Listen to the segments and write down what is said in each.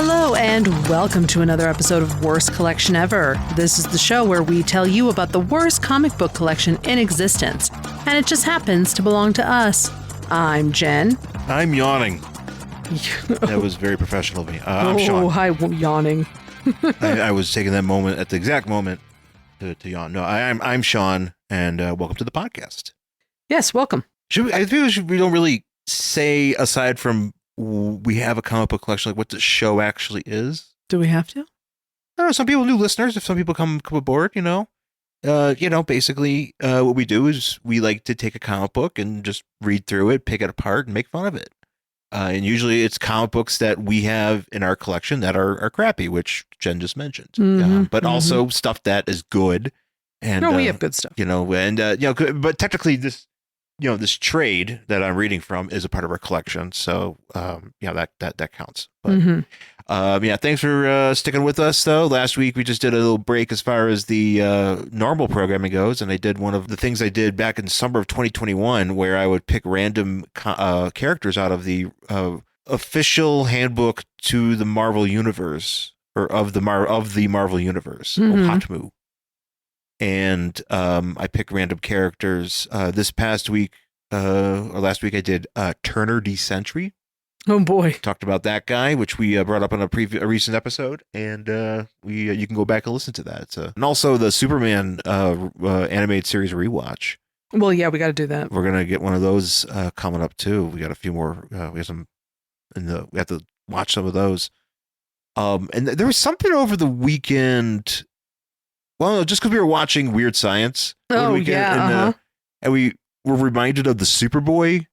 Hello and welcome to another episode of Worst Collection Ever. This is the show where we tell you about the worst comic book collection in existence, and it just happens to belong to us. I'm Jen. I'm yawning. That was very professional of me. I'm Shawn. Oh, hi, yawning. I was taking that moment at the exact moment to yawn. No, I'm Shawn, and welcome to the podcast. Yes, welcome. I feel we don't really say, aside from we have a comic book collection, like what the show actually is. Do we have to? I don't know. Some people, new listeners, if some people come aboard, basically what we do is we like to take a comic book and just read through it, pick it apart, and make fun of it. And usually it's comic books that we have in our collection that are crappy, which Jen just mentioned. But also stuff that is good. And we have good stuff. But technically this trade that I'm reading from is a part of our collection. So, that counts. But, thanks for sticking with us, though. Last week, we just did a little break as far as the normal programming goes. And I did one of the things I did back in summer of 2021, where I would pick random characters out of the official handbook to the Marvel Universe, or of the Marvel Universe, Hotmu. And I picked random characters. This past week, or last week, I did Turner D. Sentry. Oh boy! Talked about that guy, which we brought up on a recent episode, and you can go back and listen to that. And also the Superman animated series rewatch. Well, yeah, we got to do that. We're gonna get one of those coming up too. We got a few more. We have some, we have to watch some of those. And there was something over the weekend. Well, just because we were watching Weird Science over the weekend, and we were reminded of the Superboy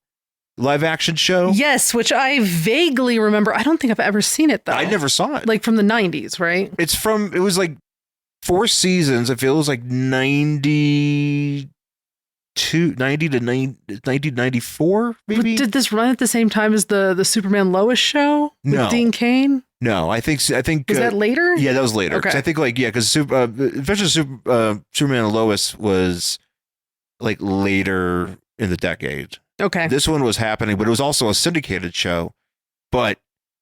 live action show. Yes, which I vaguely remember. I don't think I've ever seen it, though. I never saw it. Like from the 90s, right? It was like 4 seasons. I feel it was like 90 to 1994, maybe? Did this run at the same time as the Superman Lois show with Dean Cain? No, I think was that later? Yeah, that was later. Okay. I think because Superman and Lois was like later in the decade. Okay. This one was happening, but it was also a syndicated show. But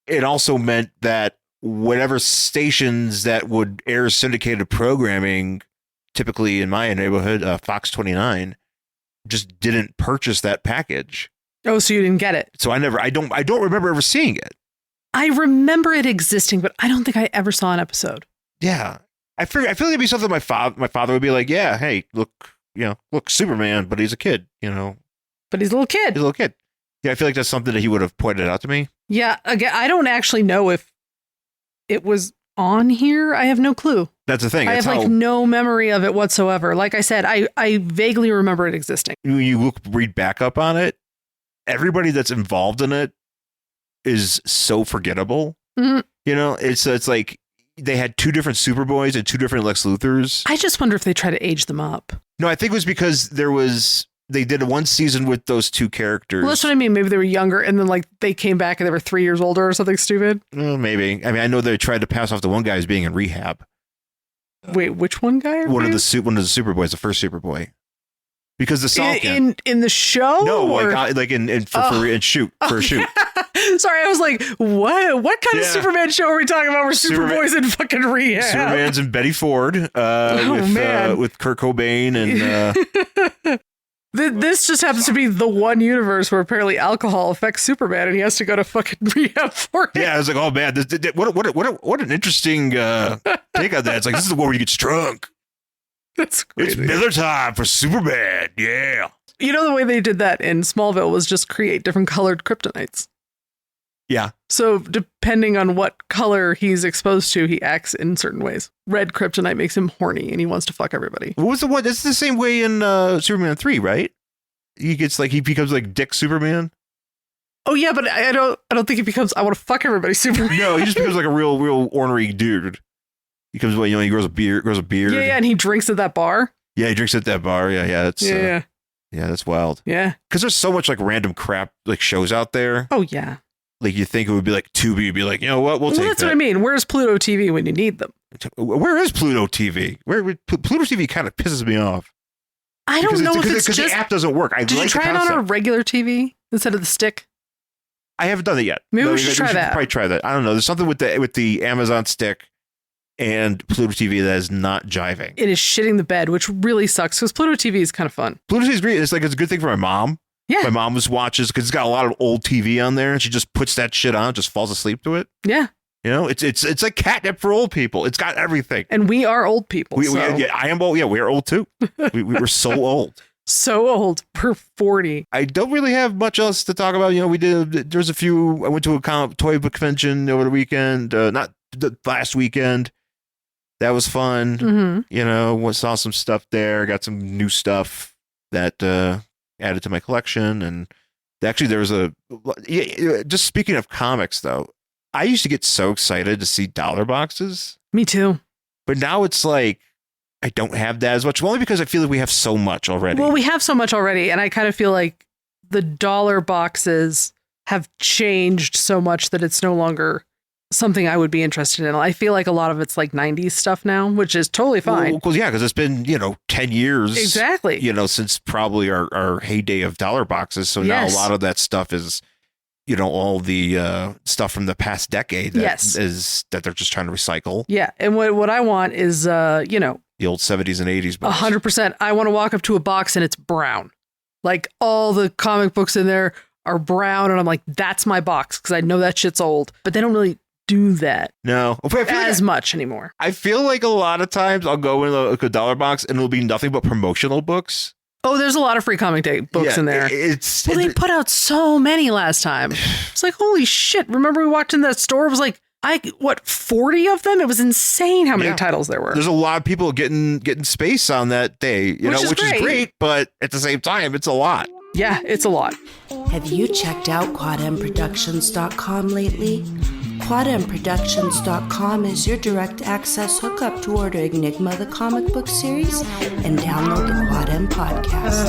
it also meant that whatever stations that would air syndicated programming, typically in my neighborhood, Fox 29, just didn't purchase that package. Oh, so you didn't get it? So I don't remember ever seeing it. I remember it existing, but I don't think I ever saw an episode. Yeah. I feel like it'd be something my father would be like, yeah, hey, look, Superman, but he's a kid, But he's a little kid. He's a little kid. Yeah, I feel like that's something that he would have pointed out to me. Yeah, again, I don't actually know if it was on here. I have no clue. That's the thing. I have no memory of it whatsoever. Like I said, I vaguely remember it existing. When you read back up on it, everybody that's involved in it is so forgettable. Mm-hmm. It's like they had 2 different Superboys and 2 different Lex Luthors. I just wonder if they try to age them up. No, I think it was because they did one season with those 2 characters. Well, that's what I mean. Maybe they were younger and then they came back and they were 3 years older or something stupid. Maybe. I mean, I know they tried to pass off the one guy as being in rehab. Wait, which one guy? One of the Superboys, the first Superboy. Because the Salkin in the show? No, like for a shoot. Sorry, I was like, what kind of Superman show are we talking about where Superboy's in fucking rehab? Superman's in Betty Ford with Kurt Cobain and this just happens to be the one universe where apparently alcohol affects Superman and he has to go to fucking rehab for it. Yeah, I was like, oh man, what an interesting take on that. It's like, this is the one where he gets drunk. That's crazy. It's Miller time for Superman. Yeah. The way they did that in Smallville was just create different colored kryptonites. Yeah. So depending on what color he's exposed to, he acts in certain ways. Red kryptonite makes him horny and he wants to fuck everybody. What was the one? It's the same way in Superman 3, right? He becomes like Dick Superman. Oh yeah, but I don't think he becomes I want to fuck everybody Superman. No, he just becomes like a real ornery dude. He comes away, he grows a beard. Yeah, and he drinks at that bar. Yeah, he drinks at that bar. Yeah, that's yeah, that's wild. Yeah, because there's so much like random crap like shows out there. Oh yeah. Like you think it would be like Tubi, you'd be like, you know what, we'll take that's what I mean. Where's Pluto TV when you need them? Where is Pluto TV? Pluto TV kind of pisses me off. I don't know if it's because the app doesn't work. Did you try it on a regular TV instead of the stick? I haven't done it yet. Maybe we should try that. Probably try that. I don't know. There's something with the Amazon stick and Pluto TV that is not jiving. It is shitting the bed, which really sucks because Pluto TV is kind of fun. Pluto TV is great. It's a good thing for my mom. Yeah. My mom watches because it's got a lot of old TV on there, and she just puts that shit on, just falls asleep to it. Yeah. You know, it's like catnip for old people. It's got everything. And we are old people. Yeah, I am old. Yeah, we are old too. we were so old. So old. We're 40. I don't really have much else to talk about. You know, there's a few. I went to a toy book convention over the weekend. Not the last weekend. That was fun. Mm-hmm. You know, saw some stuff there. Got some new stuff that added to my collection. And actually, there was just speaking of comics, though, I used to get so excited to see dollar boxes. Me too. But now it's like, I don't have that as much, only because I feel like we have so much already. Well, we have so much already. And I kind of feel like the dollar boxes have changed so much that it's no longer something I would be interested in. I feel like a lot of it's like 90s stuff now, which is totally fine. Well, yeah, because it's been, 10 years. Exactly. Since probably our heyday of dollar boxes. So now a lot of that stuff is, all the stuff from the past decade that they're just trying to recycle. Yeah. And what I want is, the old 70s and 80s books. 100%. I want to walk up to a box and it's brown. Like all the comic books in there are brown. And I'm like, that's my box because I know that shit's old. But they don't really do that as much anymore. I feel like a lot of times I'll go in a dollar box and it'll be nothing but promotional books. Oh, there's a lot of free comic day books in there. They put out so many last time. It's like, holy shit. Remember we walked in that store? It was like, 40 of them? It was insane how many titles there were. There's a lot of people getting space on that day, which is great, but at the same time, it's a lot. Yeah, it's a lot. Have you checked out quadmproductions.com lately? quadmproductions.com is your direct access hookup to order Enigma the comic book series and download the Quad M podcast.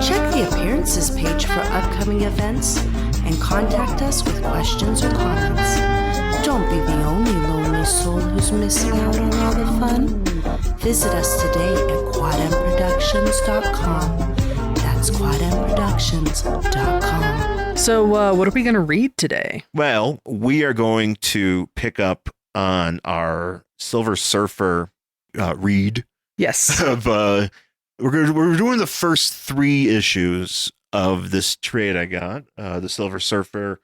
Check the appearances page for upcoming events and contact us with questions or comments. Don't be the only lonely soul who's missing out on all the fun. Visit us today at quadmproductions.com. That's quadmproductions.com. So what are we going to read today? Well, we are going to pick up on our Silver Surfer read. Yes. We're doing the first 3 issues of this trade I got. The Silver Surfer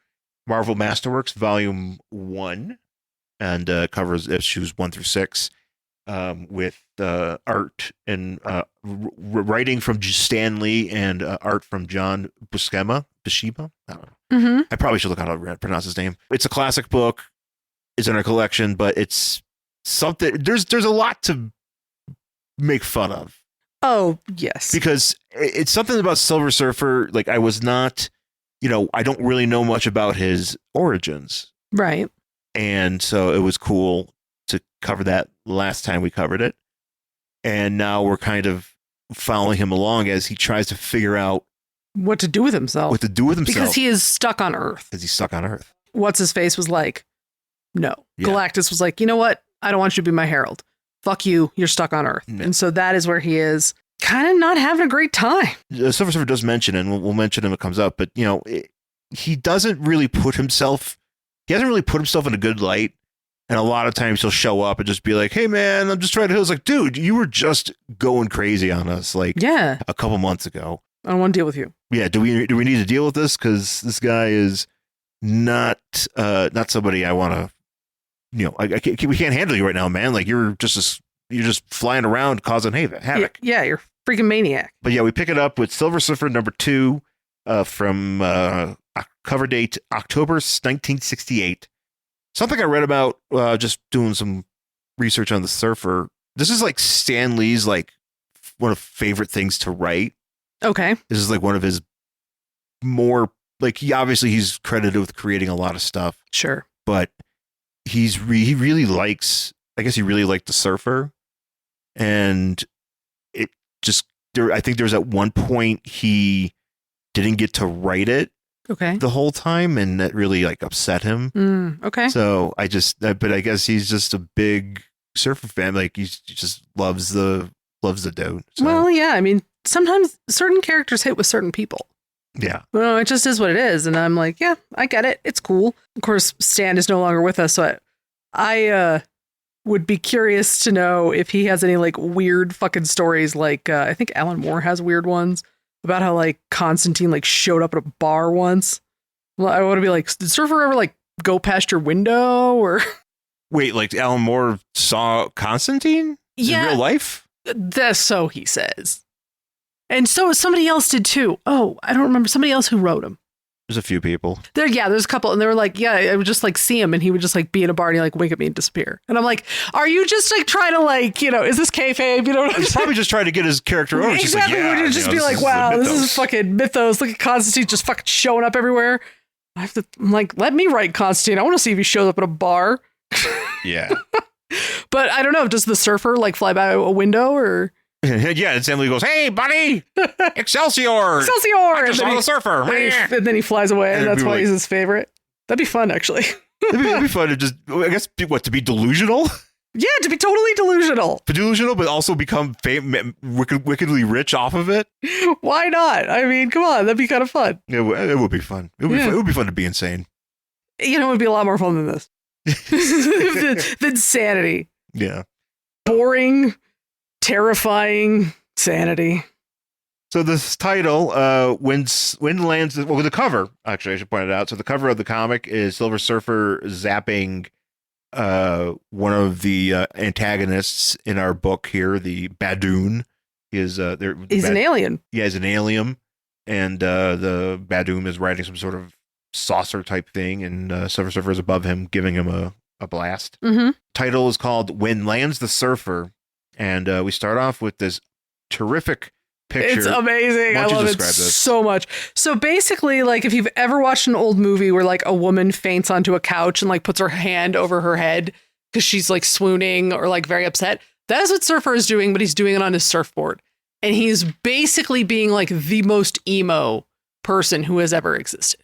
Marvel Masterworks Volume 1, and covers issues 1 through 6, with art and writing from Stan Lee and art from John Buscema. I don't know. Mm-hmm. I probably should look how to pronounce his name. It's a classic book. It's in our collection, but it's something. There's a lot to make fun of. Oh, yes. Because it's something about Silver Surfer. Like, I was not, I don't really know much about his origins. Right. And so it was cool to cover that last time we covered it. And now we're kind of following him along as he tries to figure out what to do with himself. Because he is stuck on Earth. What's his face was like, no. Yeah. Galactus was like, you know what? I don't want you to be my herald. Fuck you. You're stuck on Earth. Yeah. And so that is where he is, kind of not having a great time. Silver Surfer does mention, and we'll mention him when it comes up, but he doesn't really put himself in a good light. And a lot of times he'll show up and just be like, hey man, I'm just trying to help. It's like, dude, you were just going crazy on us a couple months ago. I don't want to deal with you. Yeah, do we need to deal with this? Because this guy is not somebody I want to. We can't handle you right now, man. Like you're just flying around causing havoc. Yeah, you're a freaking maniac. But yeah, we pick it up with Silver Surfer number 2 from cover date October 1968. Something I read about just doing some research on the Surfer. This is like Stan Lee's like one of favorite things to write. Okay. This is like one of his more like he's credited with creating a lot of stuff. Sure. But he really likes, I guess he really liked the Surfer. And it just I think there was at one point he didn't get to write it. Okay. The whole time, and that really like upset him. Okay. So but I guess he's just a big Surfer fan. Like he just loves the dude. So. Well, yeah. I mean, sometimes certain characters hit with certain people. Yeah. Well, it just is what it is. And I'm like, yeah, I get it. It's cool. Of course, Stan is no longer with us. So I would be curious to know if he has any like weird fucking stories. Like, I think Alan Moore has weird ones about how like Constantine like showed up at a bar once. Well, I want to be like, did Surfer ever like go past your window or? Wait, like Alan Moore saw Constantine in real life? That's so he says. And so somebody else did too. Oh, I don't remember. Somebody else who wrote him. There's a few people. There's a couple. And they were like, yeah, I would just like see him and he would just like be in a bar and he like wink at me and disappear. And I'm like, are you just like trying to like, is this kayfabe? You know what I'm He's saying? probably just trying to get his character over. Exactly. Like, Would you just be like, wow, this is fucking mythos. Look at Constantine just fucking showing up everywhere. I'm like, let me write Constantine. I want to see if he shows up at a bar. Yeah. But I don't know. Does the Surfer like fly by a window or? Yeah, and Sam Lee goes, "Hey, buddy, Excelsior! Excelsior!" I just saw the Surfer. And then he flies away, and that's why he's his favorite. That'd be fun, actually. It'd be fun to just, I guess, to be delusional? Yeah, to be totally delusional. Delusional, but also become wickedly rich off of it? Why not? I mean, come on, that'd be kind of fun. It would be fun. It would be fun to be insane. It would be a lot more fun than this. than sanity. Yeah. Boring, terrifying sanity. So this title, when lands, the cover, actually, I should point it out. So the cover of the comic is Silver Surfer zapping one of the antagonists in our book here, the Badoon. He's an alien. Yeah, he's an alien. And the Badoon is riding some sort of saucer type thing, and Silver Surfer is above him, giving him a blast. Mm-hmm. Title is called When Lands the Surfer. And we start off with this terrific picture. It's amazing. I love it so much. So basically, like if you've ever watched an old movie where like a woman faints onto a couch and like puts her hand over her head because she's like swooning or like very upset, that's what Surfer is doing, but he's doing it on his surfboard. And he's basically being like the most emo person who has ever existed.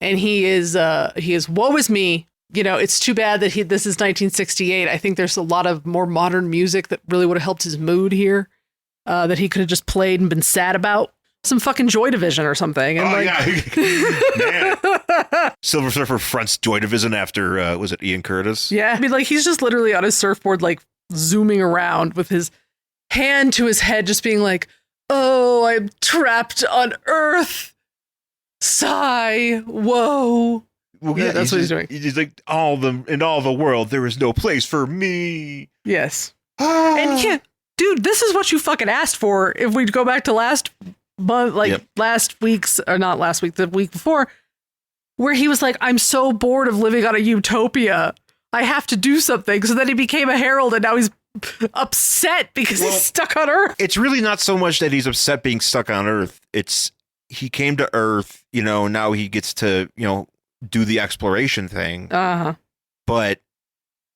And he is woe is me. It's too bad that this is 1968. I think there's a lot of more modern music that really would have helped his mood here. That he could have just played and been sad about. Some fucking Joy Division or something. And yeah. Man. Silver Surfer fronts Joy Division after, was it Ian Curtis? Yeah. I mean, like, he's just literally on his surfboard, like, zooming around with his hand to his head, just being like, oh, I'm trapped on Earth. Sigh. Whoa. Well, yeah, that's what he's doing. He's like, in all the world, there is no place for me. Yes. And yeah. Dude, this is what you fucking asked for. If we go back to last month, last week's, or not last week, the week before, where he was like, I'm so bored of living on a utopia. I have to do something. So then he became a herald and now he's upset because he's stuck on Earth. It's really not so much that he's upset being stuck on Earth. It's he came to Earth, now he gets to, do the exploration thing. Uh-huh. But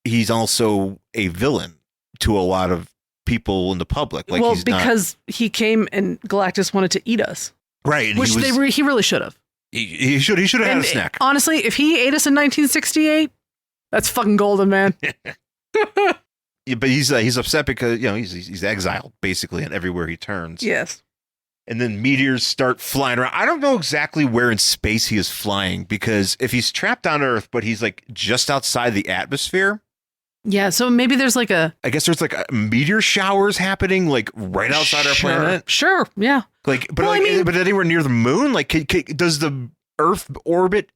he's also a villain to a lot of people in the public. Because he came and Galactus wanted to eat us. Right. Which he really should have. He should have had a snack. Honestly, if he ate us in 1968, that's fucking golden, man. Yeah, but he's upset because, he's exiled basically and everywhere he turns. Yes. And then meteors start flying around. I don't know exactly where in space he is flying, because if he's trapped on Earth, but he's like just outside the atmosphere. Yeah, so maybe there's like I guess there's like meteor showers happening like right outside our planet. Sure, yeah. But anywhere near the moon, like does the Earth orbit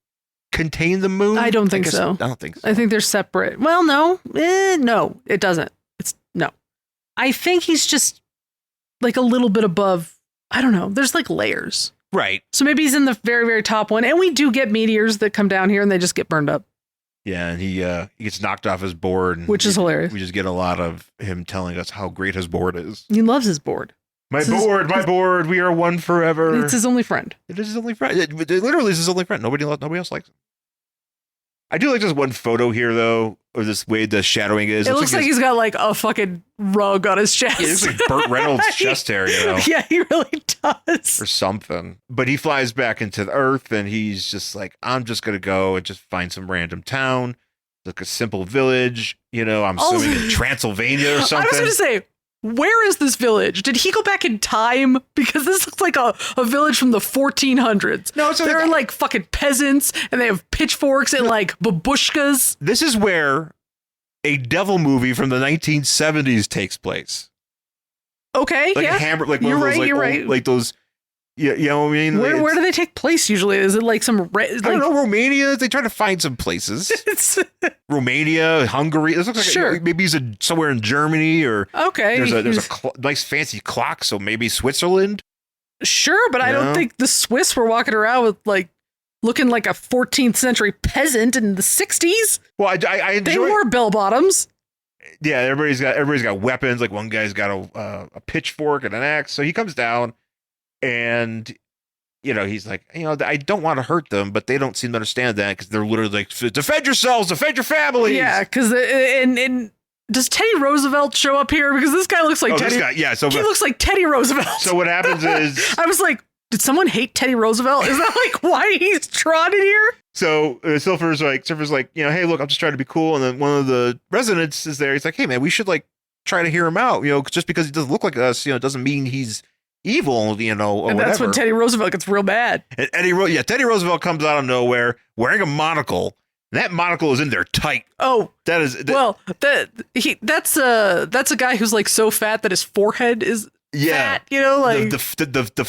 contain the moon? I don't think so. I don't think so. I think they're separate. Well, no, no, it doesn't. No. I think he's just like a little bit above. I don't know. There's like layers. Right. So maybe he's in the very, very top one. And we do get meteors that come down here and they just get burned up. Yeah, and he gets knocked off his board. Which is hilarious. We just get a lot of him telling us how great his board is. He loves his board. My board, we are one forever. It's his only friend. It is his only friend. It literally is his only friend. Nobody else likes him. I do like this one photo here, though, of this way the shadowing is. It looks like he's got like a fucking rug on his chest. Yeah, it looks like Burt Reynolds' chest hair, Yeah, he really does. Or something. But he flies back into the Earth and he's just like, I'm just going to go and just find some random town. Like a simple village, I'm assuming in Transylvania or something. I was going to say, where is this village? Did he go back in time? Because this looks like a village from the 1400s. No, so they're like fucking peasants, and they have pitchforks and like babushkas. This is where a devil movie from the 1970s takes place. Okay, like yeah. A hammer, like one you're of those, right, like, you're old, right. like those. Yeah, you know what I mean? Where do they take place usually? Is it like some... I don't know, Romania? They try to find some places. Romania, Hungary. This looks like sure. Maybe he's somewhere in Germany or... Okay. There's a nice fancy clock, so maybe Switzerland? Sure, but I don't think the Swiss were walking around with like looking like a 14th century peasant in the 60s. Well, I enjoy... They wore bell bottoms. Yeah, everybody's got weapons. Like one guy's got a pitchfork and an axe. So he comes down and, you know, he's like, you know, I don't want to hurt them, but they don't seem to understand that because they're literally like, defend yourselves, defend your families. Yeah, because and does Teddy Roosevelt show up here? Because this guy looks like Teddy. This guy, yeah, so he looks like Teddy Roosevelt. So what happens is, I was like, did someone hate Teddy Roosevelt? Is that like why he's trotted here? So Surfer's like, you know, hey, look, I'm just trying to be cool. And then one of the residents is there. He's like, hey, man, we should like try to hear him out. You know, just because he doesn't look like us, you know, doesn't mean he's evil, you know, or and whatever. That's when Teddy Roosevelt gets real mad. And Teddy Roosevelt comes out of nowhere wearing a monocle. And that monocle is in there tight. Oh, that's a guy who's like so fat that his forehead is fat. You know, like the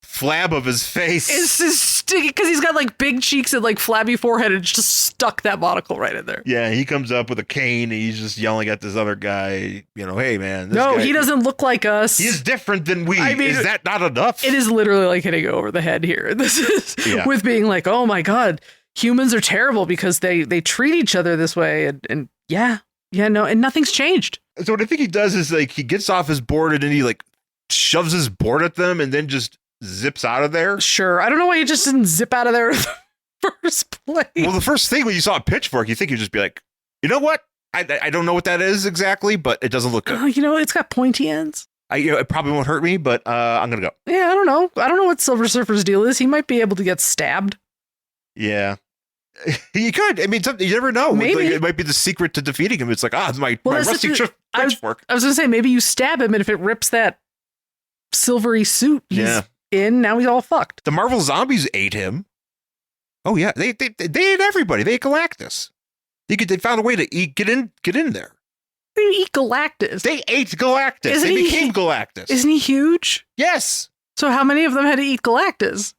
flab of his face is just sticky because he's got like big cheeks and like flabby forehead, and it's just stuck that monocle right in there. Yeah, he comes up with a cane and he's just yelling at this other guy, you know, hey man, he doesn't look like us. He's different than we. I mean, is that not enough? It is literally like hitting over the head here. This is with being like, oh my God, humans are terrible because they treat each other this way. And and nothing's changed. So what I think he does is like he gets off his board and then he like shoves his board at them and then just zips out of there. Sure. I don't know why you just didn't zip out of there in the first place. Well, the first thing when you saw a pitchfork, you think you'd just be like, you know what? I don't know what that is exactly, but it doesn't look good. Oh, you know, it's got pointy ends. It probably won't hurt me, but I'm going to go. Yeah, I don't know. I don't know what Silver Surfer's deal is. He might be able to get stabbed. Yeah. You could. I mean, you never know. Maybe. Like, it might be the secret to defeating him. It's like, it's my rusty pitchfork. I was going to say, maybe you stab him, and if it rips that silvery suit he's in, now he's all fucked. The Marvel zombies ate him. Oh, yeah. They ate everybody. They ate Galactus. They found a way to get in there. They eat Galactus. They ate Galactus. They became Galactus. Isn't he huge? Yes. So how many of them had to eat Galactus?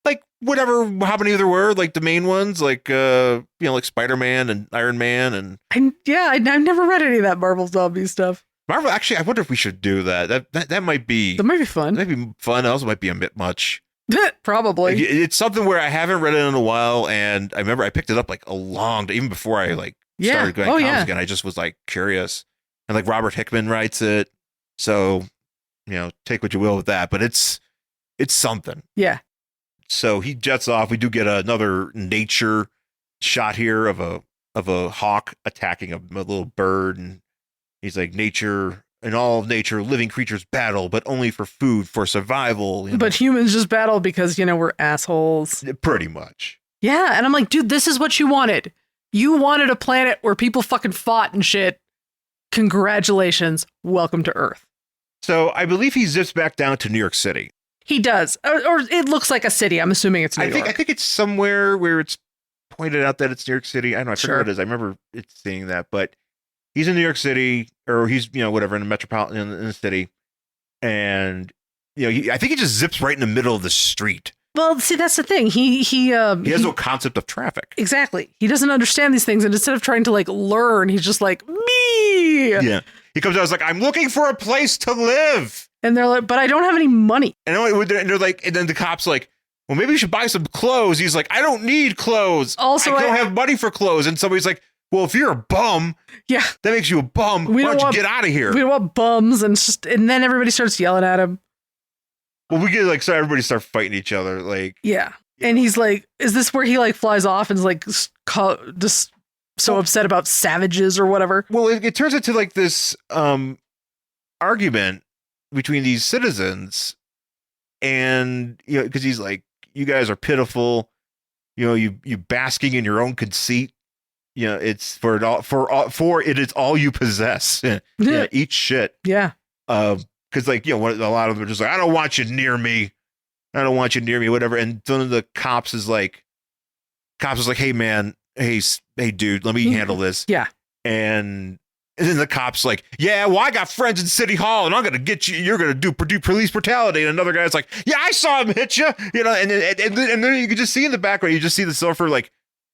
Like whatever, how many there were, like the main ones, like like Spider-Man and Iron Man and I've never read any of that Marvel zombie stuff. Marvel, actually, I wonder if we should do that. That might be. That might be fun. That might be fun. It also might be a bit much. Probably. It's something where I haven't read it in a while, and I remember I picked it up like even before I started going comics again. I just was like curious, and like Robert Hickman writes it, so take what you will with that. But it's something. Yeah. So he jets off. We do get another nature shot here of a hawk attacking a little bird, and he's like, nature, in all of nature, living creatures battle, but only for food, for survival. But humans just battle because, we're assholes. Pretty much. Yeah. And I'm like, dude, this is what you wanted. You wanted a planet where people fucking fought and shit. Congratulations. Welcome to Earth. So I believe he zips back down to New York City. He does. Or it looks like a city. I'm assuming it's New York. I think it's somewhere where it's pointed out that it's New York City. I don't know. I forget what it is. I remember it seeing that, but he's in New York City, or he's, whatever, in the metropolitan, in the city. And, I think he just zips right in the middle of the street. Well, see, that's the thing. He has no concept of traffic. Exactly. He doesn't understand these things. And instead of trying to learn, he's just like, me. Yeah. He comes out, he's like, I'm looking for a place to live. And they're like, but I don't have any money. And they're like, and then the cop's like, well, maybe you should buy some clothes. He's like, I don't need clothes. Also, I don't have money for clothes. And somebody's like, well, if you're a bum, that makes you a bum. Why don't you get out of here? We don't want bums. And then everybody starts yelling at him. Well, we get so everybody starts fighting each other. Yeah. And he's like, is this where he flies off and is like just so upset about savages or whatever? Well, it turns into this argument between these citizens, and because he's like, you guys are pitiful, you basking in your own conceit, it's for it is all you possess. Eat shit. Yeah. Because like, a lot of them are just like, I don't want you near me. I don't want you near me, whatever. And one of the cops is like, hey man, hey dude, let me handle this. Yeah. And then the cop's like, yeah, well, I got friends in City Hall and I'm going to get you. You're going to do police brutality. And another guy's like, yeah, I saw him hit you. And then you can just see in the background, you just see the Surfer like,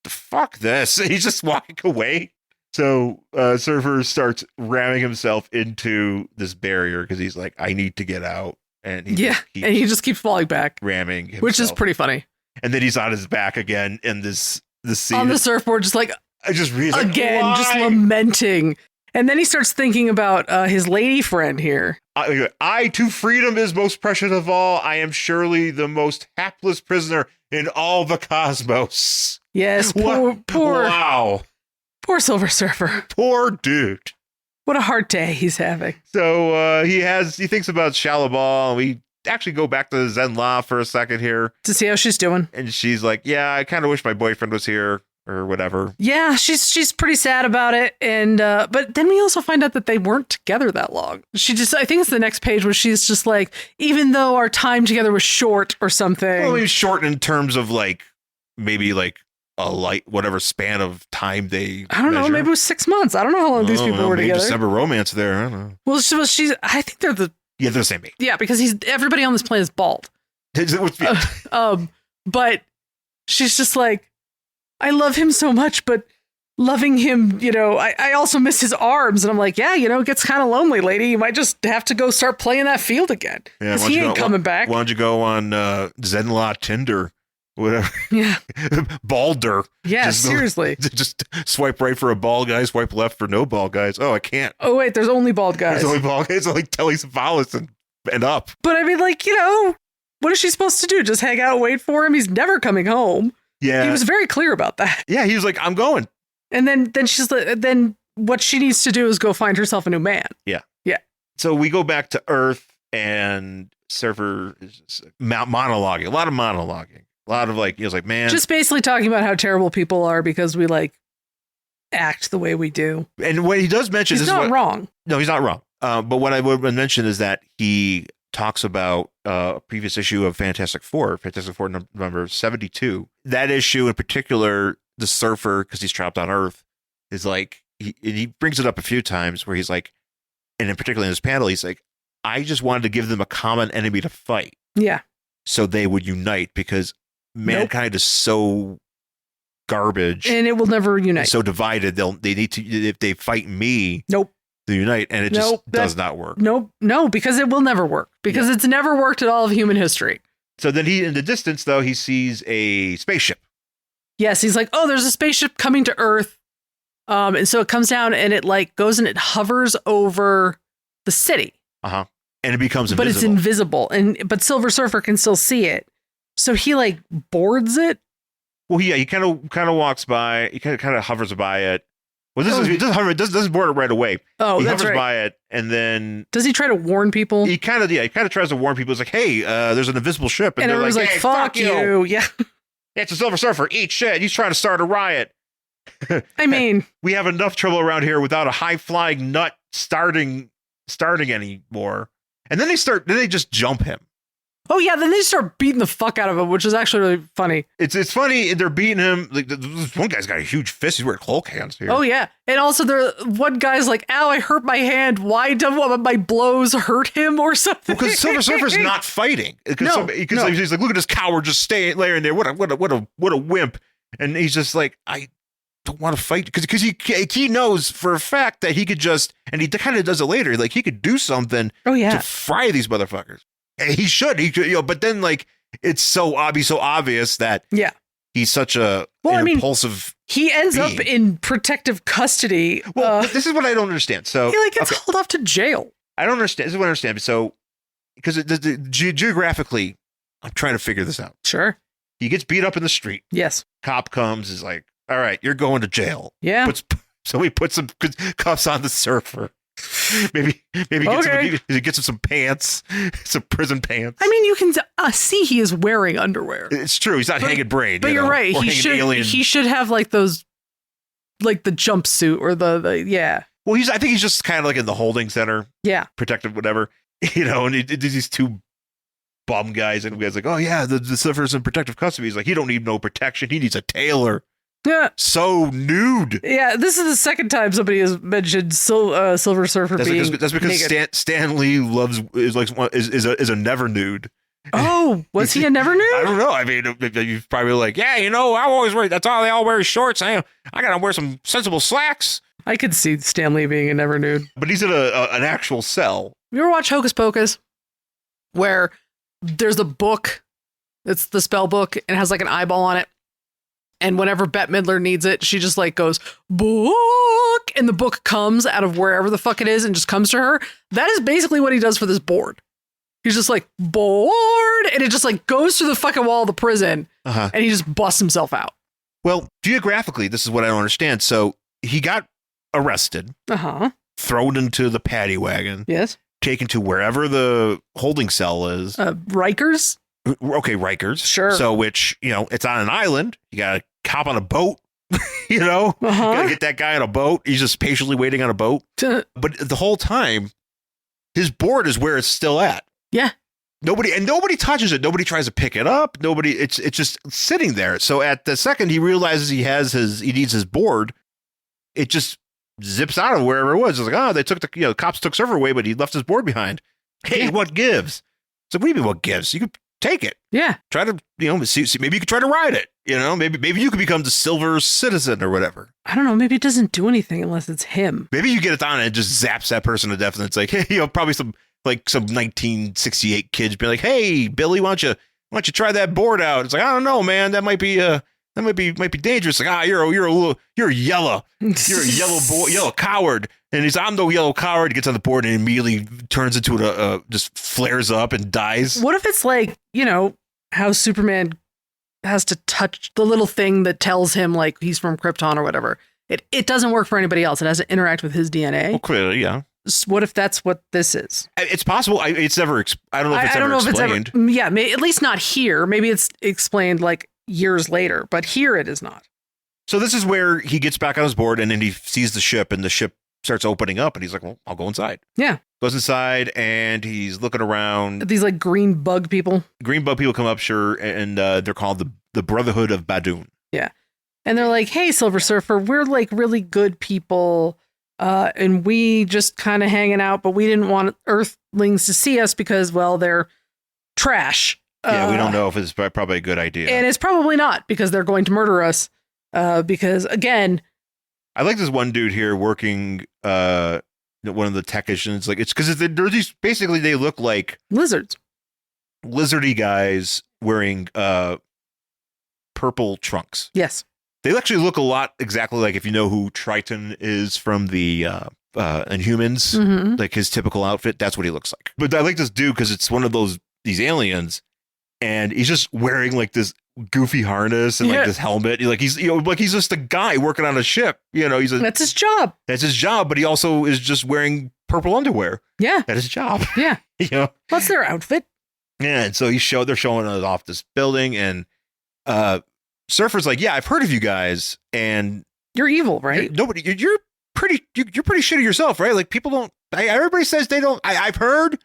fuck this. And he's just walking away. So Surfer starts ramming himself into this barrier because he's like, I need to get out. And he just keeps falling back. Ramming himself. Which is pretty funny. And then he's on his back again in this scene. On the surfboard, just like, just lamenting. And then he starts thinking about his lady friend here. I to freedom is most precious of all. I am surely the most hapless prisoner in all the cosmos. Yes, poor wow. Poor Silver Surfer. Poor dude. What a hard day he's having. So he thinks about Shalabal. We actually go back to Zenla for a second here. To see how she's doing. And she's like, yeah, I kind of wish my boyfriend was here. Or whatever. Yeah, she's pretty sad about it, and but then we also find out that they weren't together that long. I think it's the next page where she's just like, even though our time together was short or something. Well, maybe short in terms of like maybe like a whatever span of time they. I don't know. Maybe it was 6 months. I don't know how long these people were together. December romance there. I don't know. Well, I think they're the same age. Yeah, because everybody on this planet is bald. But she's just like, I love him so much, but loving him, I also miss his arms. And I'm like, yeah, it gets kind of lonely, lady. You might just have to go start playing that field again. Yeah, because he ain't coming back. Why don't you go on Zenla Tinder? Whatever. Yeah. Balder. Yeah, seriously. Just swipe right for a bald guy, swipe left for no bald guys. Oh, I can't. Oh, wait, there's only bald guys. There's only bald guys. It's like Telly Savalas and up. But I mean, like, what is she supposed to do? Just hang out and wait for him? He's never coming home. Yeah. He was very clear about that. Yeah, he was like, I'm going. And then she's like, then what she needs to do is go find herself a new man. Yeah. Yeah. So we go back to Earth and Surfer is just monologuing, a lot of monologuing. A lot of like, he was like, man. Just basically talking about how terrible people are because we like act the way we do. And what he does mention is not wrong. No, he's not wrong. But what I would mention is that he talks about a previous issue of Fantastic Four number 72. That issue in particular, the Surfer, because he's trapped on Earth, is like, he brings it up a few times where he's like, and in particular in this panel, he's like, I just wanted to give them a common enemy to fight. Yeah. So they would unite because mankind is so garbage. And it will never unite. So divided, they need to, if they fight me. Nope. To unite, and it just does not work. No, because it will never work. Because it's never worked at all of human history. So then in the distance, though, he sees a spaceship. Yes, he's like, oh, there's a spaceship coming to Earth. And so it comes down and it like goes and it hovers over the city. Uh-huh. And it becomes invisible. But it's invisible. But Silver Surfer can still see it. So he like boards it. Well, yeah, he kind of walks by. He kind of hovers by it. Well, he doesn't board it right away. Oh, he that's hovers right. by it, and then does he try to warn people? He kind of tries to warn people. He's like, "Hey, there's an invisible ship," and everyone's like, hey, "Fuck you!" Yeah, it's a Silver Surfer. Eat shit. He's trying to start a riot. I mean, we have enough trouble around here without a high flying nut starting anymore. And then they just jump him. Oh yeah, then they start beating the fuck out of him, which is actually really funny. It's funny. They're beating him. Like this one guy's got a huge fist. He's wearing Hulk hands here. Oh yeah, and also one guy's like, "Ow, I hurt my hand. Why do my blows hurt him or something?" Because Silver Surfer's not fighting. Because he's like, look at this coward just laying there. What a wimp. And he's just like, I don't want to fight because he knows for a fact that he could just, and he kind of does it later. Like he could do something. Oh yeah, to fry these motherfuckers. He should, but then like it's so obvious that he's such a impulsive. He ends up in protective custody. Well, this is what I don't understand. So he like gets hauled off to jail. I don't understand. This is what I understand. So because geographically, I'm trying to figure this out. Sure. He gets beat up in the street. Yes. Cop comes, is like, all right, you're going to jail. Yeah. So he puts some cuffs on the Surfer. Maybe gets him some pants, some prison pants. I mean, you can see he is wearing underwear. It's true. He's not hanging brain. But you're right. He should have like those, like the jumpsuit or the. Well, I think he's just kind of like in the holding center. Yeah. Protective, whatever. And these two bum guys, and the guy's like, oh yeah, the Silver's in protective custody. He's like, he don't need no protection. He needs a tailor. Yeah. So nude. Yeah, this is the second time somebody has mentioned Silver Surfer being that's because Stan Lee is a NeverNude. Oh, was he a NeverNude? I don't know. I mean, you're probably like, yeah, I'm always wearing. That's all they all wear shorts. I gotta wear some sensible slacks. I could see Stan Lee being a NeverNude. But he's in an actual cell. You ever watch Hocus Pocus? Where there's a book. It's the spell book and it has like an eyeball on it. And whenever Bette Midler needs it, she just like goes, book, and the book comes out of wherever the fuck it is and just comes to her. That is basically what he does for this board. He's just like, board, and it just like goes through the fucking wall of the prison, and he just busts himself out. Well, geographically, this is what I don't understand. So he got arrested, thrown into the paddy wagon, yes, taken to wherever the holding cell is. Rikers? Okay, Rikers. Sure. So, which, it's on an island. You got to hop on a boat, you got to get that guy on a boat. He's just patiently waiting on a boat. But the whole time, his board is where it's still at. Yeah. Nobody touches it. Nobody tries to pick it up. It's just sitting there. So at the second he realizes he needs his board, it just zips out of wherever it was. It's like, they took the cops took Surfer away, but he left his board behind. Hey, what gives? It's like, what do you mean what gives? You could take it. Yeah. Try to, see, maybe you could try to ride it. Maybe you could become the Silver Citizen or whatever. I don't know. Maybe it doesn't do anything unless it's him. Maybe you get it on and it just zaps that person to death, and it's like, hey, probably some 1968 kids be like, hey, Billy, why don't you try that board out? It's like, I don't know, man. That might be dangerous. Like, you're yellow. You're a yellow boy, yellow coward. And I'm no yellow coward. He gets on the board and immediately turns into just flares up and dies. What if it's like, how Superman has to touch the little thing that tells him like he's from Krypton or whatever? It doesn't work for anybody else. It has to interact with his DNA. Well, clearly, yeah. What if that's what this is? It's possible. It's never. I don't know if it's ever explained. Yeah, at least not here. Maybe it's explained like years later, but here it is not. So this is where he gets back on his board, and then he sees the ship, and the ship starts opening up, and he's like, "Well, I'll go inside." Yeah, goes inside, and he's looking around. These like green bug people. Green bug people come up, sure, and they're called the Brotherhood of Badoon. Yeah, and they're like, "Hey, Silver Surfer, we're like really good people." And we just kind of hanging out, but we didn't want Earthlings to see us because, well, they're trash. Yeah, we don't know if it's probably a good idea. And it's probably not because they're going to murder us. Because, again... I like this one dude here working one of the technicians. Like, it's because they're these... Basically, they look like... Lizards. Lizardy guys wearing purple trunks. Yes. They actually look a lot exactly like if you know who Triton is from the Inhumans, like his typical outfit. That's what he looks like. But I like this dude because it's one of these aliens, and he's just wearing like this goofy harness and like this helmet. He's just a guy working on a ship. That's his job. That's his job. But he also is just wearing purple underwear. Yeah, that's his job. Yeah, What's their outfit? Yeah, and so they're showing us off this building, and Surfer's like, yeah, I've heard of you guys, and you're evil, right? You're pretty shitty yourself, right? Like people don't. Everybody says they don't. I've heard.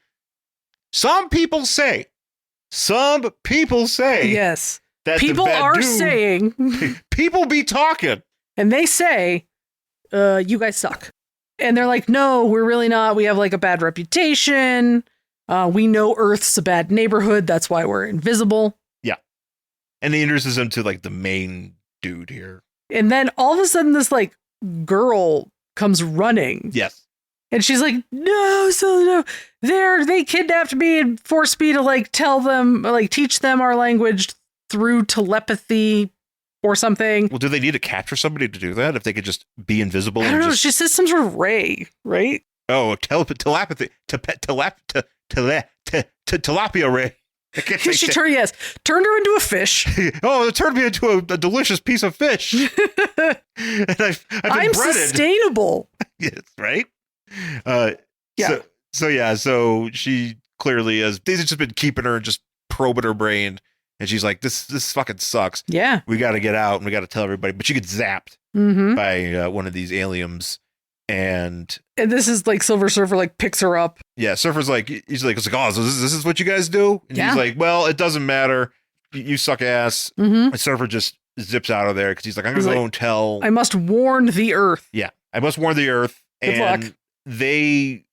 Some people say. Yes. That people are saying. People be talking, and they say, "You guys suck," and they're like, "No, we're really not. We have like a bad reputation. We know Earth's a bad neighborhood. That's why we're invisible." And he introduces him to like the main dude here. And then all of a sudden this like girl comes running. Yes. And she's like, no, they kidnapped me and forced me to like teach them our language through telepathy or something. Well, do they need to capture somebody to do that? If they could just be invisible? I don't know. She says some sort of ray, right? Oh, telepathy. Tilapia ray. Turned her into a fish. It turned me into a delicious piece of fish. And I'm breaded. Sustainable. Yes, right? Yeah. So she clearly is. They've just been keeping her and just probing her brain. And she's like, this fucking sucks. Yeah. We got to get out and we got to tell everybody. But she gets zapped by one of these aliens. And this is like Silver Surfer like picks her up. Yeah, Surfer's like, he's like, oh, so this is what you guys do? And he's like, well, it doesn't matter. You suck ass. Mm-hmm. And Surfer just zips out of there because he's like, I'm going to go and tell. I must warn the Earth. Yeah, I must warn the Earth. Good luck. They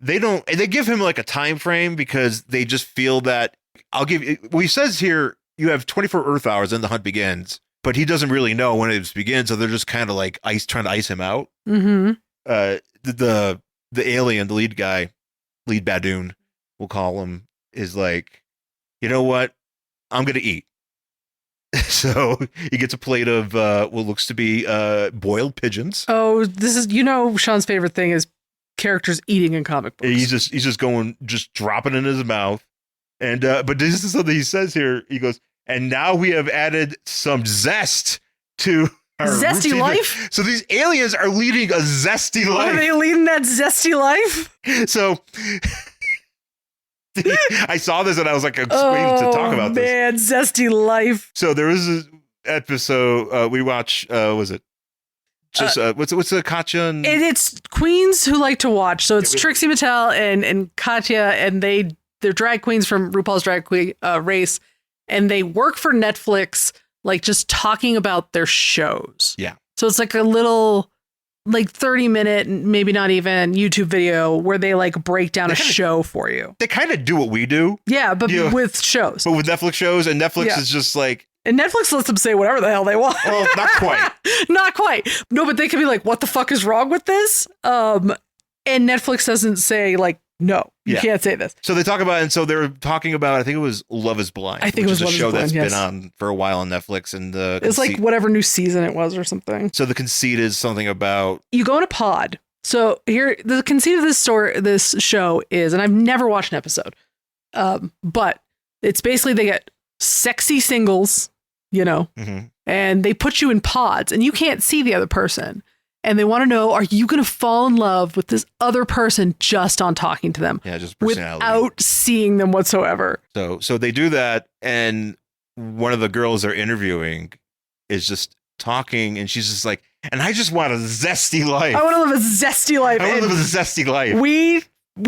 give him like a time frame because they just feel that well, he says here, you have 24 Earth hours and the hunt begins. But he doesn't really know when it begins, so they're just kind of like trying to ice him out. Mm-hmm. The alien, the lead guy, lead Badoon, we'll call him, is like, you know what? I'm gonna eat. So he gets a plate of what looks to be boiled pigeons. Oh, this is Shawn's favorite thing is characters eating in comic books. He's just dropping it in his mouth, and but this is something he says here. He goes. And now we have added some zest to our zesty routine. life. So these aliens are leading a zesty life. Are they leading that zesty life? So I saw this and I was like, I'm just waiting to talk about this. Man, zesty life. So there was an episode we watch. Was it just what's the Katya? And it's queens who like to watch. So it's Trixie Mattel and Katya, and they're drag queens from RuPaul's Drag Queen race. And they work for Netflix, like just talking about their shows. Yeah. So it's like a little, like 30-minute, maybe not even YouTube video where they like break down a show for you. They kind of do what we do. Yeah, but with shows. But with Netflix shows, and Netflix is just like. And Netflix lets them say whatever the hell they want. Well, not quite. Not quite. No, but they can be like, what the fuck is wrong with this? And Netflix doesn't say like, no, you can't say this. So they talk about, and so they're talking about, I think it was Love is Blind. I think it was a show that's been on for a while on Netflix. And it's like whatever new season it was or something. So the conceit is something about. You go in a pod. So here, the conceit of this show is, and I've never watched an episode, but it's basically they get sexy singles, and they put you in pods and you can't see the other person. And they want to know, are you going to fall in love with this other person just on talking to them? Yeah, just personality. Without seeing them whatsoever. So they do that. And one of the girls they're interviewing is just talking. And she's just like, and I just want a zesty life. I want to live a zesty life. I want to live a zesty life. We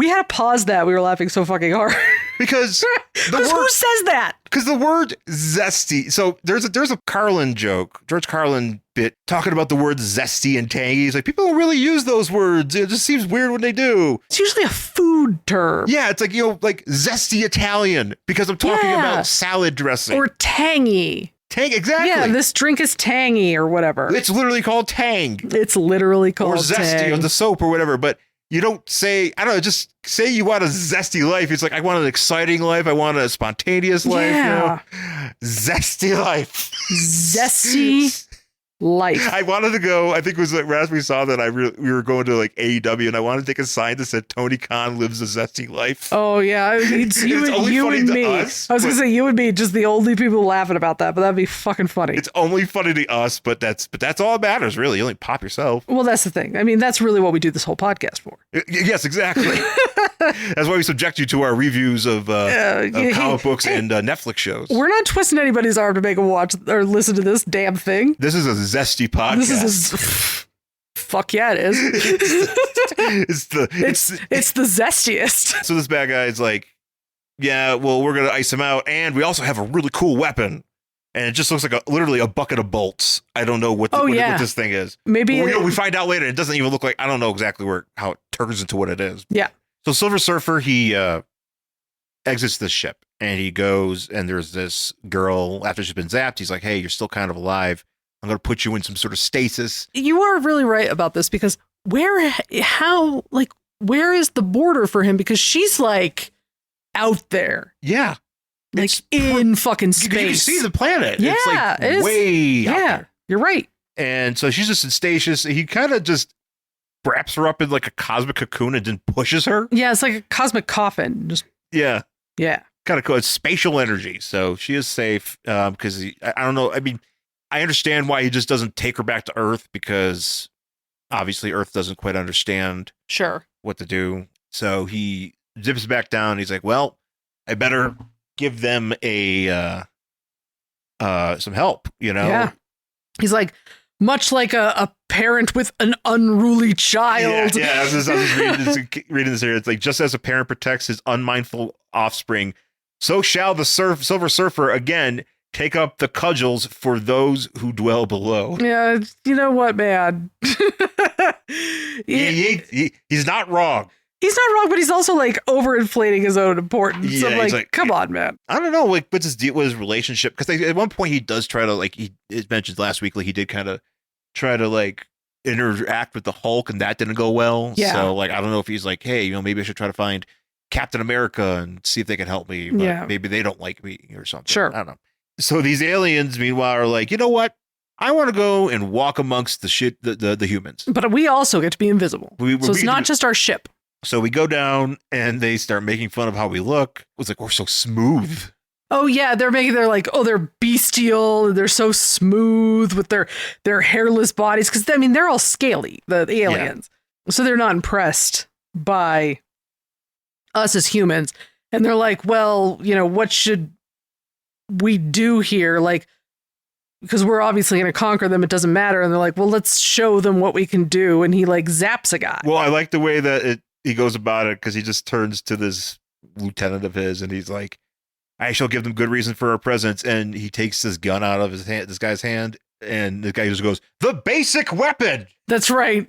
had to pause that. We were laughing so fucking hard. Because who says that? Because the word zesty. So there's a Carlin joke, George Carlin bit talking about the word zesty and tangy. He's like, people don't really use those words. It just seems weird when they do. It's usually a food term. Yeah, it's like, like zesty Italian because I'm talking about salad dressing. Or tangy. Tang, exactly. Yeah, this drink is tangy or whatever. It's literally called tang. It's literally called or zesty tang. Or the soap or whatever. But you don't say, I don't know, just say you want a zesty life. It's like, I want an exciting life. I want a spontaneous life. Yeah. Zesty life. Zesty life. I wanted to go, I think it was like right after we saw that we were going to like AEW and I wanted to take a sign that said Tony Khan lives a zesty life. Oh yeah. It's you and me. Us, I was going to say you and me, just the only people laughing about that, but that'd be fucking funny. It's only funny to us, but that's all that matters, really. You only pop yourself. Well, that's the thing. I mean, that's really what we do this whole podcast for. Yes, exactly. That's why we subject you to our reviews of comic books and Netflix shows. We're not twisting anybody's arm to make them watch or listen to this damn thing. This is a zesty podcast. This is fuck yeah, it is. It's the zestiest. So this bad guy is like, yeah, well, we're gonna ice him out, and we also have a really cool weapon, and it just looks like literally a bucket of bolts. I don't know what this thing is. Maybe we find out later. It doesn't even look like. I don't know exactly how it turns into what it is. Yeah. So Silver Surfer, he exits the ship, and he goes, and there's this girl after she's been zapped. He's like, hey, you're still kind of alive. I'm going to put you in some sort of stasis. You are really right about this because where is the border for him? Because she's like out there. Yeah. Like in fucking space. You can see the planet. Yeah. It's like way out there. You're right. And so she's just in stasis. He kind of just wraps her up in like a cosmic cocoon and then pushes her. Yeah. It's like a cosmic coffin. Yeah. Yeah. Kind of cool. It's spatial energy. So she is safe because I don't know. I mean, I understand why he just doesn't take her back to Earth because obviously Earth doesn't quite understand what to do. So he zips back down. He's like, well, I better give them some help, Yeah. He's like, Much like a parent with an unruly child. Yeah. I was just reading this here. It's like, just as a parent protects his unmindful offspring, so shall the Silver Surfer again take up the cudgels for those who dwell below. Yeah, you know what, man? He's not wrong. He's not wrong, but he's also like overinflating his own importance. Yeah, I'm like, come on, man. I don't know, like, what's his deal with his relationship? Because at one point he does try to, like, he mentioned last week, like, he did kind of try to, like, interact with the Hulk, and that didn't go well. Yeah. So, like, I don't know if he's like, hey, maybe I should try to find Captain America and see if they can help me. But maybe they don't like me or something. Sure. I don't know. So these aliens, meanwhile, are like, you know what? I want to go and walk amongst the humans. But we also get to be invisible. So it's not just our ship. So we go down and they start making fun of how we look. It was like, we're so smooth. Oh, yeah. They're like, oh, they're bestial. They're so smooth with their hairless bodies. Because, I mean, they're all scaly, the aliens. Yeah. So they're not impressed by us as humans. And they're like, well, what should we do here? Like, because we're obviously going to conquer them. It doesn't matter. And they're like, well, let's show them what we can do. And he like zaps a guy. Well, I like the way that he goes about it, because he just turns to this lieutenant of his and he's like, I shall give them good reason for our presence. And he takes this gun out of this guy's hand, and the guy just goes, the basic weapon. That's right.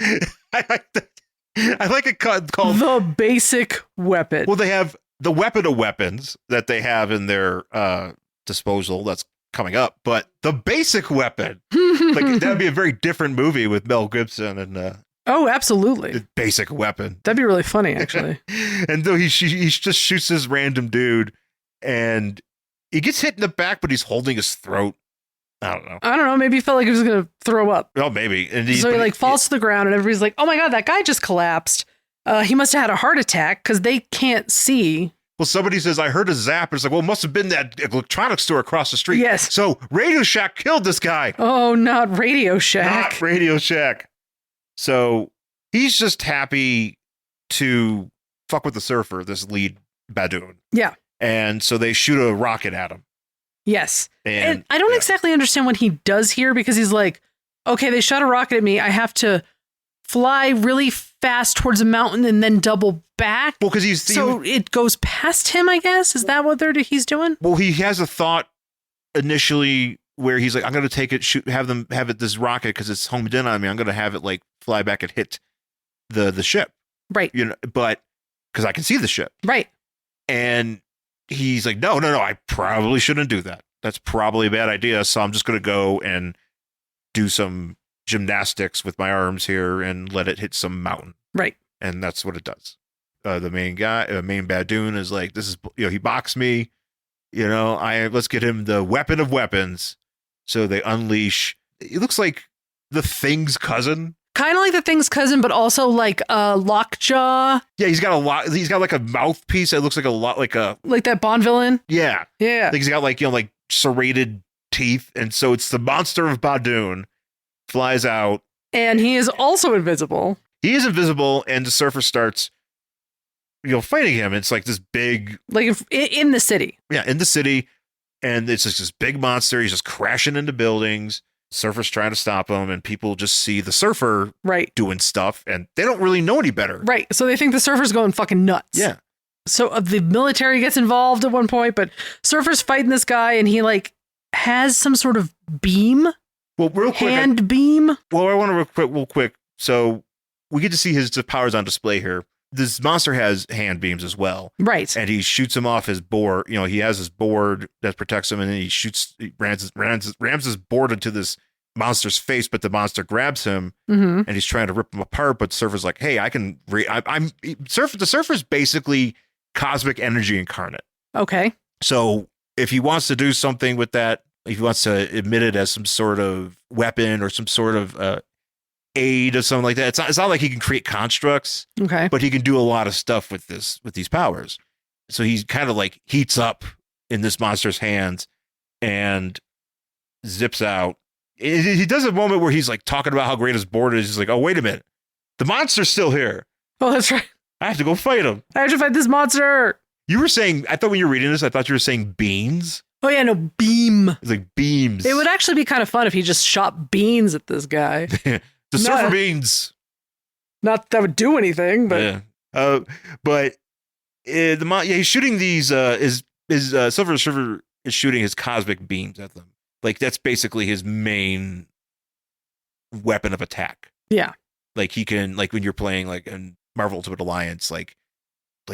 I like it called the basic weapon. Well, they have the weapon of weapons that they have in their disposal that's coming up, but the basic weapon, like, that'd be a very different movie with Mel Gibson and oh, absolutely. The basic weapon. That'd be really funny, actually. And though he just shoots this random dude, and he gets hit in the back, but he's holding his throat. I don't know. Maybe he felt like he was going to throw up. Oh, maybe. And so he falls to the ground, and everybody's like, oh my God, that guy just collapsed. He must have had a heart attack, because they can't see. Well, somebody says, I heard a zap. It's like, well, it must have been that electronics store across the street. Yes. So Radio Shack killed this guy. Oh, not Radio Shack. Not Radio Shack. So he's just happy to fuck with the Surfer, this lead Badoon. Yeah. And so they shoot a rocket at him. Yes. And I don't exactly understand what he does here, because he's like, okay, they shot a rocket at me. I have to fly really fast towards a mountain and then double back. Well, because it goes past him, I guess. Is that what he's doing? Well, he has a thought initially where he's like, I'm going to take it, have it this rocket, because it's homed in on me. I'm going to have it like fly back and hit the ship. Right. But because I can see the ship. Right. And he's like, no, I probably shouldn't do that. That's probably a bad idea. So I'm just going to go and do some gymnastics with my arms here and let it hit some mountain. Right. And that's what it does. The main Badoon is like, this is, he boxed me, let's get him the weapon of weapons. So they unleash, it looks like the Thing's cousin. Kind of like the Thing's cousin, but also like Lockjaw. Yeah, he's got like a mouthpiece that looks like a lot like that Bond villain. Yeah. Yeah. I think he's got like serrated teeth. And so it's the monster of Badoon flies out. And he is also invisible. He is invisible, and the Surfer starts, fighting him. It's like this big... Like in the city. Yeah, in the city. And it's just this big monster. He's just crashing into buildings. Surfer's trying to stop him, and people just see the Surfer doing stuff, and they don't really know any better. Right. So they think the Surfer's going fucking nuts. Yeah. So the military gets involved at one point, but Surfer's fighting this guy, and he like has some sort of beam. Well, real quick. Hand beam. Well, I want to real quick. So we get to see his powers on display here. This monster has hand beams as well. Right. And he shoots him off his board. He has his board that protects him, and then he rams his board into this monster's face, but the monster grabs him, and he's trying to rip him apart, but Surfer's like, hey, the Surfer's basically cosmic energy incarnate. Okay. So if he wants to do something with that, if he wants to emit it as some sort of weapon or some sort of aid or something like that, it's not like he can create constructs. Okay. But he can do a lot of stuff with these powers. So he's kind of like heats up in this monster's hands and zips out. He does a moment where he's like talking about how great his board is. He's like, oh, wait a minute. The monster's still here. Oh, that's right. I have to go fight him. I have to fight this monster. You were saying, I thought when you were reading this, I thought you were saying beans. Oh, yeah, no, beam. It's like beams. It would actually be kind of fun if he just shot beans at this guy. The surfer beans. Not that would do anything, but... Yeah. But he's shooting these, his Silver Surfer is shooting his cosmic beams at them. Like, that's basically his main weapon of attack. Yeah. Like, he can, like, when you're playing, like, in Marvel Ultimate Alliance, like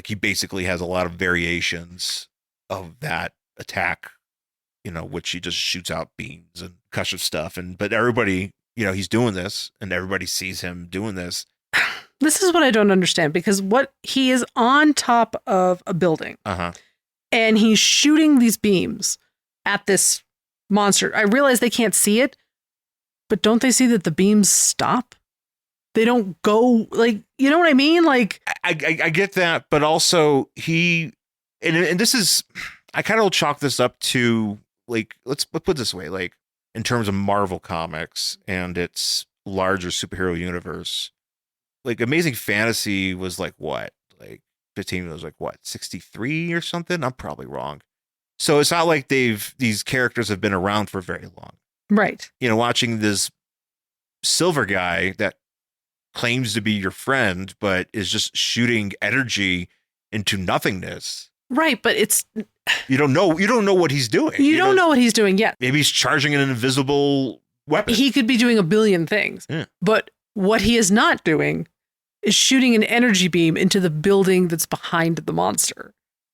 he basically has a lot of variations of that attack, you know, which he just shoots out beams and concussion stuff. But everybody, you know, he's doing this, and everybody sees him doing this. This is what I don't understand, because he is on top of a building, and he's shooting these beams at this monster. I realize they can't see it, but don't they see that the beams stop? They don't go, like, you know what I mean? Like, I get that, but also and this is, I kind of chalk this up to, like, let's put it this way, like, in terms of Marvel Comics and its larger superhero universe, like, Amazing Fantasy was like what? Like, 15 was like what? 63 or something? I'm probably wrong. So it's not like these characters have been around for very long. Right. You know, watching this silver guy that claims to be your friend, but is just shooting energy into nothingness. Right, but you don't know what he's doing. You don't know what he's doing yet. Maybe he's charging an invisible weapon. He could be doing a billion things. Yeah. But what he is not doing is shooting an energy beam into the building that's behind the monster.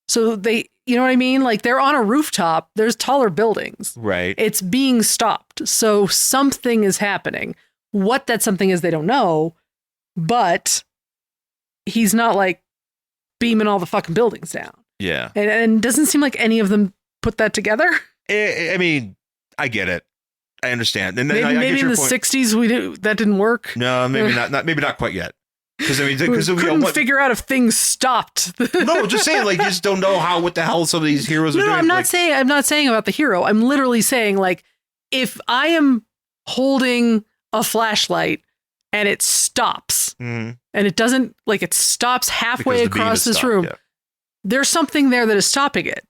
So you know what I mean? Like, they're on a rooftop. There's taller buildings. Right. It's being stopped. So something is happening. What that something is, they don't know. But he's not, like, beaming all the fucking buildings down. Yeah. And it doesn't seem like any of them put that together. I mean, I get it. I understand. And maybe, I maybe get in the point. 60s that didn't work. No, maybe not. Maybe not quite yet. Because I mean, we couldn't figure out if things stopped. No, just saying, like, you just don't know what the hell some of these heroes are doing. No, I'm not saying about the hero. I'm literally saying, like, if I am holding a flashlight and it stops, and it doesn't, like, it stops halfway across this room, there's something there that is stopping it.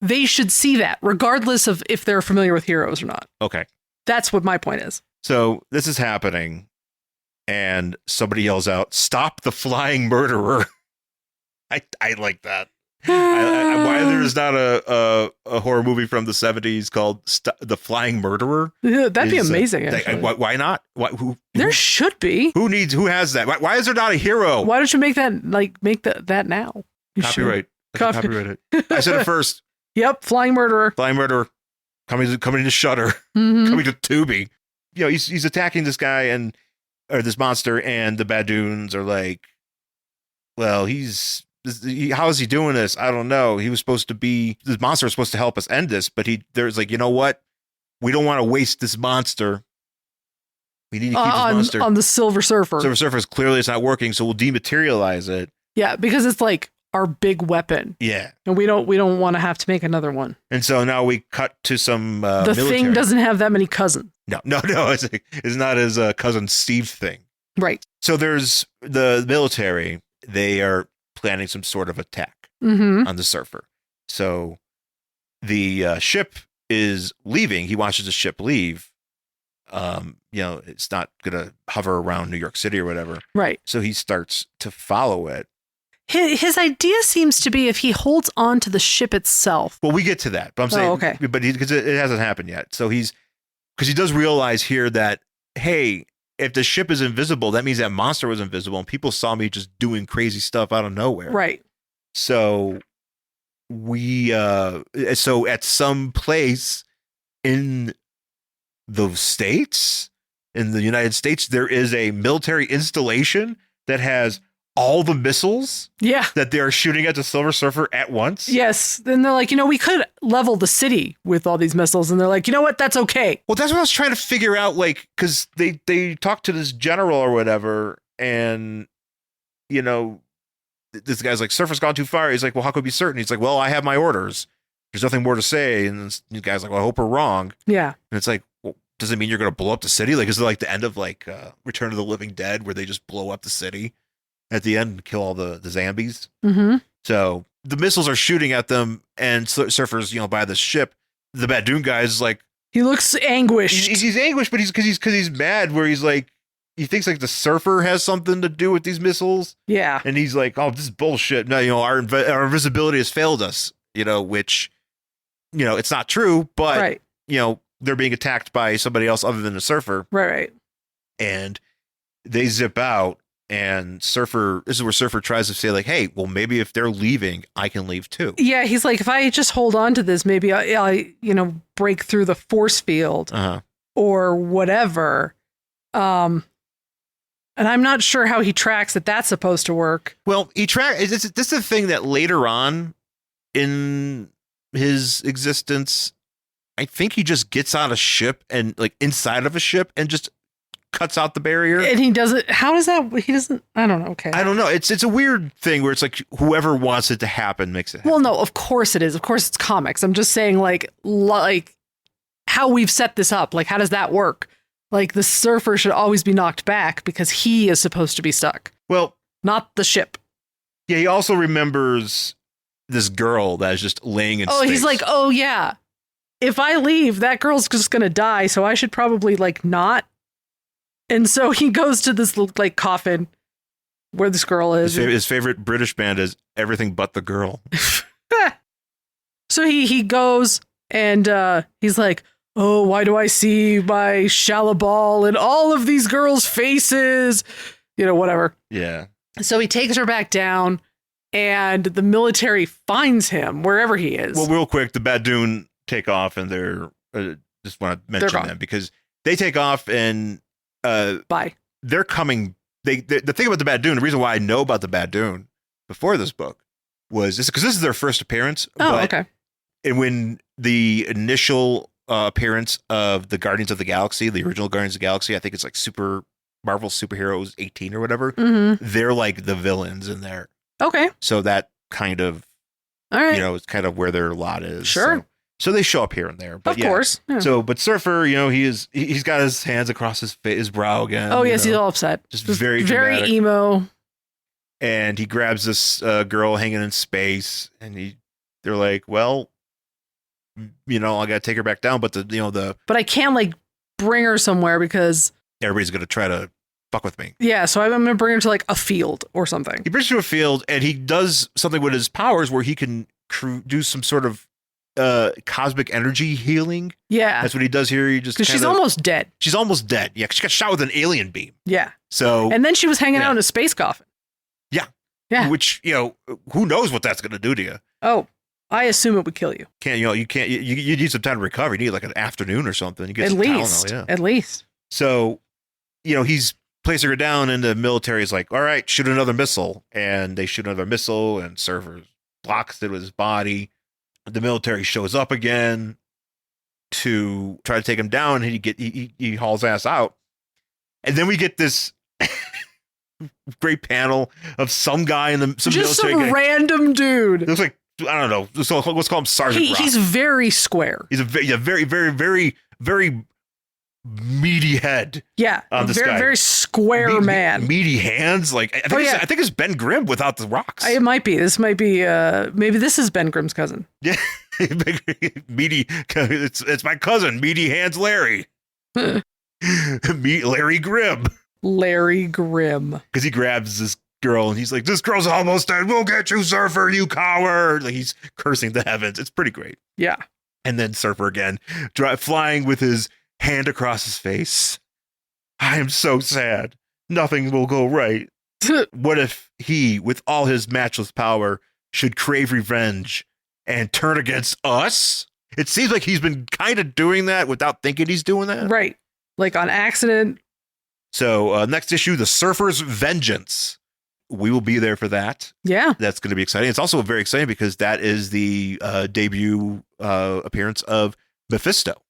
They should see that, regardless of if they're familiar with heroes or not. Okay. That's what my point is. So this is happening, and somebody yells out, "Stop the flying murderer!" I like that. Why there's not a horror movie from the 70s called The Flying Murderer? Yeah, that'd be amazing. Why not? There should be. Who has that? Why is there not a hero? Why don't you make that now? Copyright. Copyright it. I said it first. Yep, Flying Murderer. Flying Murderer. Coming to Shudder. Coming to Tubi. You know, he's attacking this guy or this monster, and the Badoons are like, well, how is he doing this? I don't know. This monster was supposed to help us end this, but there's like, you know what? We don't want to waste this monster. We need to keep this monster. On the Silver Surfer. Silver Surfer is clearly it's not working, so we'll dematerialize it. Yeah, because it's like our big weapon. Yeah. And we don't want to have to make another one. And so now we cut to some the military. Thing doesn't have that many cousins. No. It's not his cousin Steve thing. Right. So there's the military. They are planning some sort of attack on the Surfer. So the ship is leaving. He watches the ship leave. It's not going to hover around New York City or whatever. Right. So he starts to follow it. His idea seems to be if he holds on to the ship itself. Well, we get to that, but I'm saying, okay. But because it hasn't happened yet. So because he does realize here that, hey, if the ship is invisible, that means that monster was invisible and people saw me just doing crazy stuff out of nowhere. Right. So so at some place in the States, in the United States, there is a military installation that has all the missiles that they're shooting at the Silver Surfer at once. Yes. Then they're like, we could level the city with all these missiles. And they're like, you know what? That's okay. Well, that's what I was trying to figure out. Like, because they talked to this general or whatever. And, this guy's like, Surfer's gone too far. He's like, well, how could we be certain? He's like, well, I have my orders. There's nothing more to say. And this guy's like, well, I hope we're wrong. Yeah. And it's like, well, does it mean you're going to blow up the city? Like, is it like the end of like Return of the Living Dead where they just blow up the city at the end and kill all the zombies? Mm-hmm. So the missiles are shooting at them, and Surfer's, by the ship. the Badoon guy is like, he looks anguished. He's anguished, but because he's mad, where he's like, he thinks like the surfer has something to do with these missiles. Yeah. And he's like, oh, this is bullshit. No, our invisibility has failed us, which, it's not true, but, they're being attacked by somebody else other than the surfer. Right. And they zip out, and this is where Surfer tries to say like, hey, well, maybe if they're leaving, I can leave too. Yeah. He's like, if I just hold on to this, maybe I break through the force field or whatever. And I'm not sure how he tracks that that's supposed to work. Well, this is the thing that later on in his existence, I think he just gets on a ship and like inside of a ship and just cuts out the barrier. And he doesn't. How does that? He doesn't. I don't know. Okay. I don't know. It's a weird thing where it's like whoever wants it to happen makes it happen. Well, no, of course it is. Of course it's comics. I'm just saying like how we've set this up. Like, how does that work? Like, the surfer should always be knocked back because he is supposed to be stuck. Well, not the ship. Yeah. He also remembers this girl that is just laying in space. He's like, oh yeah, if I leave, that girl's just going to die. So I should probably like not. And so he goes to this like coffin where this girl is. His favorite British band is Everything But the Girl. So he goes and he's like, oh, why do I see my Shalabal in all of these girls' faces? Whatever. Yeah. So he takes her back down and the military finds him wherever he is. Well, real quick, the Badoon take off and they're just want to mention them because they take off and bye. They're coming. The thing about the Badoon, the reason why I know about the Badoon before this book was because this is their first appearance. Oh, okay. And when the initial appearance of the Guardians of the Galaxy, the original Guardians of the Galaxy, I think it's like Marvel Superheroes 18 or whatever. Mm-hmm. They're like the villains in there. Okay. So that kind of, all right, it's kind of where their lot is. Sure. So they show up here and there. But of course. Yeah. So, but Surfer, he's got his hands across his brow again. Oh, yes, he's all upset. Just very dramatic. Emo. And he grabs this girl hanging in space, and they're like, well, I got to take her back down. But but I can't like bring her somewhere because everybody's going to try to fuck with me. Yeah. So I'm going to bring her to like a field or something. He brings her to a field and he does something with his powers where he can do some sort of cosmic energy healing. Yeah. That's what he does here. He just because she's almost dead. She's almost dead. Yeah. She got shot with an alien beam. Yeah. So. And then she was hanging out in a space coffin. Yeah. Yeah. Which, who knows what that's going to do to you. Oh, I assume it would kill you. You need some time to recover. You need like an afternoon or something. You get some Tylenol, yeah. At least. So, he's placing her down and the military is like, all right, shoot another missile. And they shoot another missile and Surfer blocks it with his body. The military shows up again to try to take him down. And he hauls ass out. And then we get this great panel of some guy in some just military some guy. Random dude. It looks like, I don't know. So let's call him Sergeant Rock. He's very square. He's a very, very, very, very meaty head. Yeah. On this very, guy. very square man. Meaty hands. Like, I think it's Ben Grimm without the rocks. It might be. This might be, maybe this is Ben Grimm's cousin. Yeah. Meaty. It's my cousin, Meaty Hands Larry. Larry Grimm. Larry Grimm. Because he grabs this girl and he's like, this girl's almost dead. We'll get you, Surfer, you coward. Like, he's cursing the heavens. It's pretty great. Yeah. And then Surfer again, flying with his hand across his face. I am so sad. Nothing will go right. What if he, with all his matchless power, should crave revenge and turn against us? It seems like he's been kind of doing that without thinking he's doing that. Right. Like on accident. So next issue, The Surfer's Vengeance. We will be there for that. Yeah. That's going to be exciting. It's also very exciting because that is the debut appearance of Mephisto.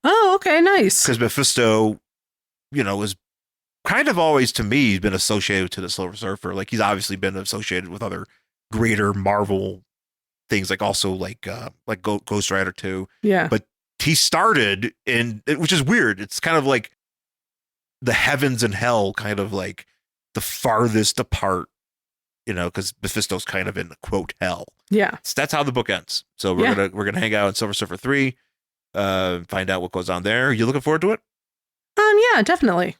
Oh, okay. Nice. Because Mephisto, is kind of always, to me, been associated to the Silver Surfer. Like, he's obviously been associated with other greater Marvel things, like also like Ghost Rider 2. Yeah. But he started which is weird. It's kind of like the heavens and hell, kind of like the farthest apart, because Mephisto's kind of in the quote hell. Yeah. So that's how the book ends. So we're gonna hang out in Silver Surfer 3. find out what goes on there. You looking forward to it? Yeah, definitely.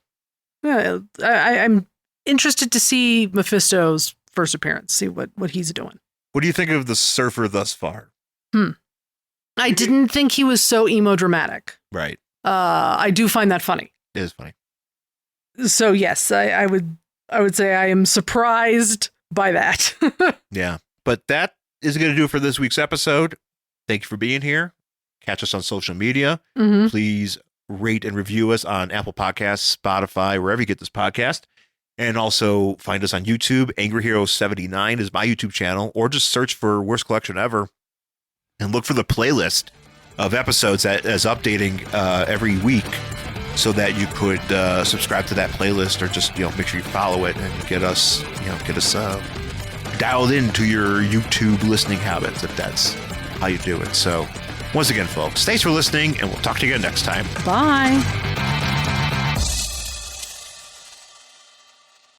Yeah, I'm interested to see Mephisto's first appearance, see what he's doing. What do you think of the surfer thus far? I didn't think he was so emo dramatic. Right. I do find that funny. It is funny. So yes, I would say I am surprised by that. Yeah. But that is going to do it for this week's episode. Thank you for being here. Catch us on social media. Mm-hmm. Please rate and review us on Apple Podcasts, Spotify, wherever you get this podcast. And also find us on YouTube. Angry Hero 79 is my YouTube channel, or just search for Worst Collection Ever and look for the playlist of episodes that is updating every week, so that you could subscribe to that playlist, or just make sure you follow it and get us dialed into your YouTube listening habits, if that's how you do it. So once again, folks, thanks for listening, and we'll talk to you again next time. Bye.